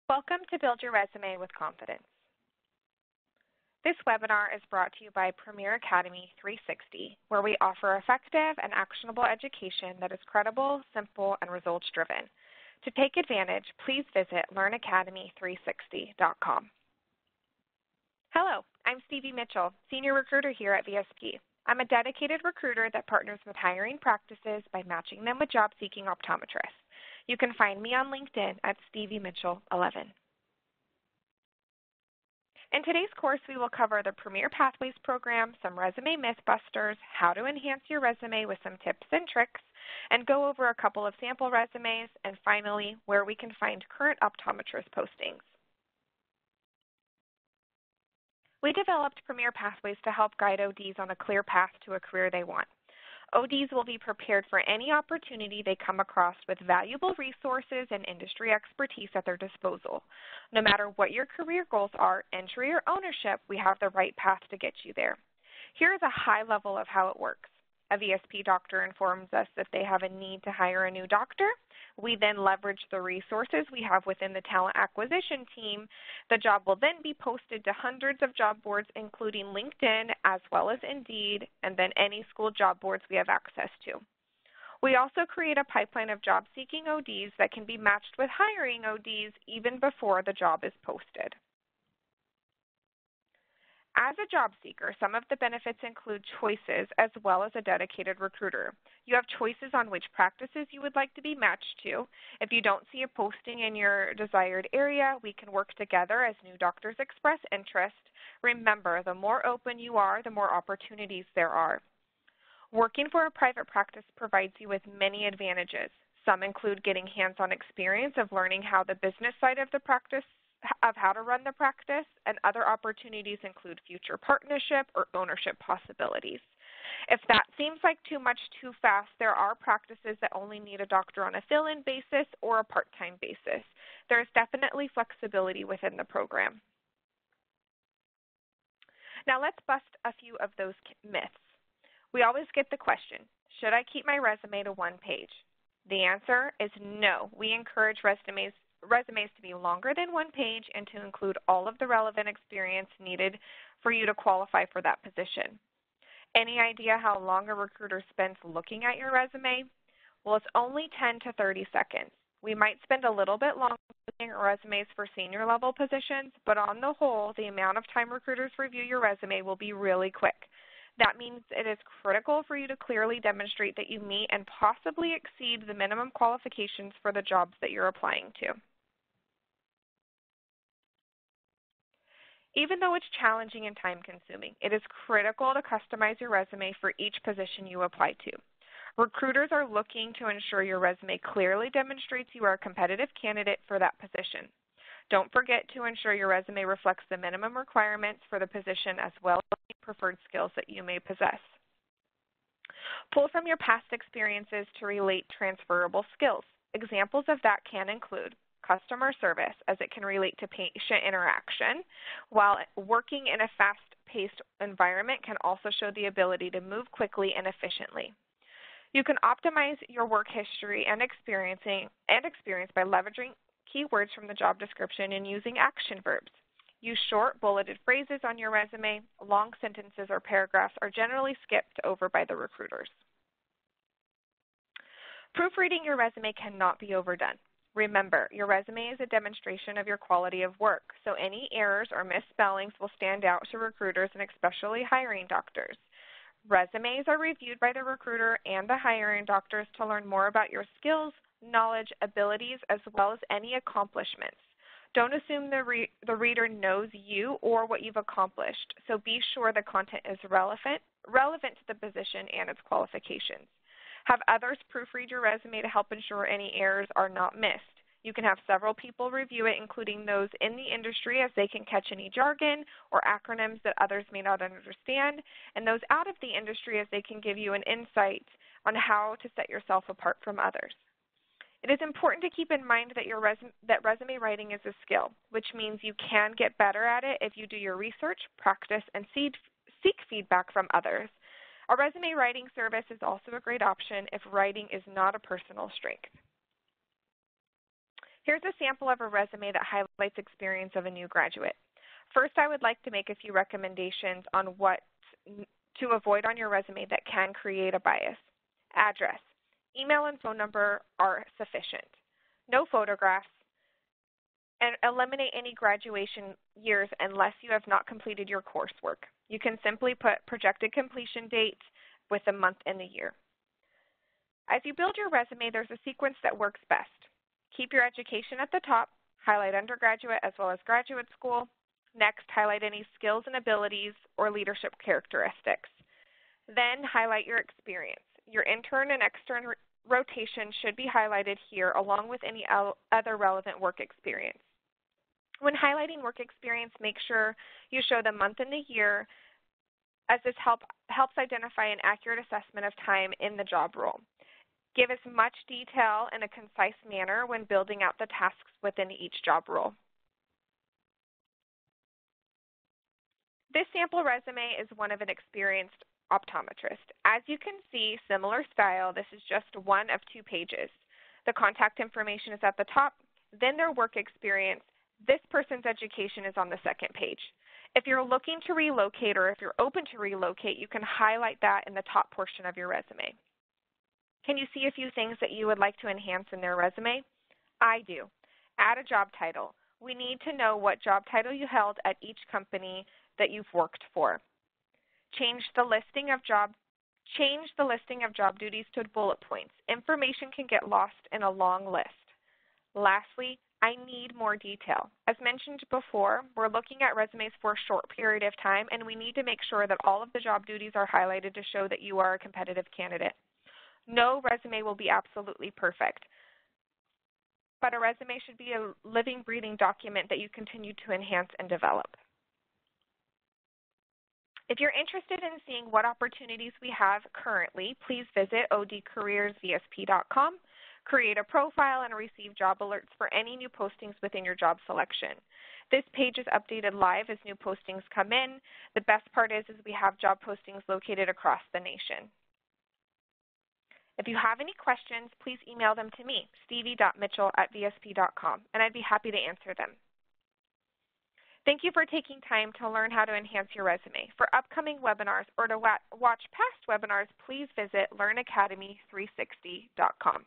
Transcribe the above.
Welcome to Build Your Resume with Confidence. This webinar is brought to you by Premier Academy 360, where we offer effective and actionable education that is credible, simple, and results-driven. To take advantage, please visit learnacademy360.com. Hello, I'm Stevie Mitchell, Senior Recruiter here at VSP. I'm a dedicated recruiter that partners with hiring practices by matching them with job-seeking optometrists. You can find me on LinkedIn at Stevie Mitchell 11. In today's course, we will cover the Premier Pathways program, some resume mythbusters, how to enhance your resume with some tips and tricks, and go over a couple of sample resumes, and finally, where we can find current optometrist postings. We developed Premier Pathways to help guide ODs on a clear path to a career they want. ODs will be prepared for any opportunity they come across with valuable resources and industry expertise at their disposal. No matter what your career goals are, entry or ownership, we have the right path to get you there. Here is a high level of how it works. A VSP doctor informs us that they have a need to hire a new doctor. We then leverage the resources we have within the talent acquisition team. The job will then be posted to hundreds of job boards, including LinkedIn as well as Indeed, and then any school job boards we have access to. We also create a pipeline of job-seeking ODs that can be matched with hiring ODs even before the job is posted. As a job seeker, some of the benefits include choices as well as a dedicated recruiter. You have choices on which practices you would like to be matched to. If you don't see a posting in your desired area, we can work together as new doctors express interest. Remember, the more open you are, the more opportunities there are. Working for a private practice provides you with many advantages. Some include getting hands-on experience of learning how the business side of the practice of how to run the practice, and other opportunities include future partnership or ownership possibilities. If that seems like too much too fast, there are practices that only need a doctor on a fill-in basis or a part-time basis. There is definitely flexibility within the program. Now let's bust a few of those myths. We always get the question, should I keep my resume to one page? The answer is no. We encourage resumes to be longer than one page and to include all of the relevant experience needed for you to qualify for that position. Any idea how long a recruiter spends looking at your resume? Well, it's only 10 to 30 seconds. We might spend a little bit longer looking at resumes for senior level positions, but on the whole, the amount of time recruiters review your resume will be really quick. That means it is critical for you to clearly demonstrate that you meet and possibly exceed the minimum qualifications for the jobs that you're applying to. Even though it's challenging and time-consuming, it is critical to customize your resume for each position you apply to. Recruiters are looking to ensure your resume clearly demonstrates you are a competitive candidate for that position. Don't forget to ensure your resume reflects the minimum requirements for the position as well as any preferred skills that you may possess. Pull from your past experiences to relate transferable skills. Examples of that can include customer service, as it can relate to patient interaction, while working in a fast-paced environment can also show the ability to move quickly and efficiently. You can optimize your work history and experience by leveraging keywords from the job description and using action verbs. Use short, bulleted phrases on your resume. Long sentences or paragraphs are generally skipped over by the recruiters. Proofreading your resume cannot be overdone. Remember, your resume is a demonstration of your quality of work, so any errors or misspellings will stand out to recruiters and especially hiring doctors. Resumes are reviewed by the recruiter and the hiring doctors to learn more about your skills, knowledge, abilities, as well as any accomplishments. Don't assume the reader knows you or what you've accomplished, so be sure the content is relevant to the position and its qualifications. Have others proofread your resume to help ensure any errors are not missed. You can have several people review it, including those in the industry, as they can catch any jargon or acronyms that others may not understand, and those out of the industry, as they can give you an insight on how to set yourself apart from others. It is important to keep in mind that resume writing is a skill, which means you can get better at it if you do your research, practice, and seek feedback from others. A resume writing service is also a great option if writing is not a personal strength. Here's a sample of a resume that highlights experience of a new graduate. First, I would like to make a few recommendations on what to avoid on your resume that can create a bias. Address. Email and phone number are sufficient. No photographs. And eliminate any graduation years unless you have not completed your coursework. You can simply put projected completion date with the month and the year. As you build your resume, there's a sequence that works best. Keep your education at the top, highlight undergraduate as well as graduate school. Next, highlight any skills and abilities or leadership characteristics. Then highlight your experience. Your intern and extern rotation should be highlighted here along with any other relevant work experience. When highlighting work experience, make sure you show the month and the year, as this helps identify an accurate assessment of time in the job role. Give as much detail in a concise manner when building out the tasks within each job role. This sample resume is one of an experienced optometrist. As you can see, similar style, this is just one of 2 pages. The contact information is at the top, then their work experience. This person's education is on the second page. If you're looking to relocate or if you're open to relocate, you can highlight that in the top portion of your resume. Can you see a few things that you would like to enhance in their resume? I do. Add a job title. We need to know what job title you held at each company that you've worked for. Change the listing of job duties to bullet points. Information can get lost in a long list. Lastly, I need more detail. As mentioned before, we're looking at resumes for a short period of time, and we need to make sure that all of the job duties are highlighted to show that you are a competitive candidate. No resume will be absolutely perfect, but a resume should be a living, breathing document that you continue to enhance and develop. If you're interested in seeing what opportunities we have currently, please visit odcareersvsp.com, create a profile, and receive job alerts for any new postings within your job selection. This page is updated live as new postings come in. The best part is we have job postings located across the nation. If you have any questions, please email them to me, stevie.mitchell@vsp.com, and I'd be happy to answer them. Thank you for taking time to learn how to enhance your resume. For upcoming webinars or to watch past webinars, please visit learnacademy360.com.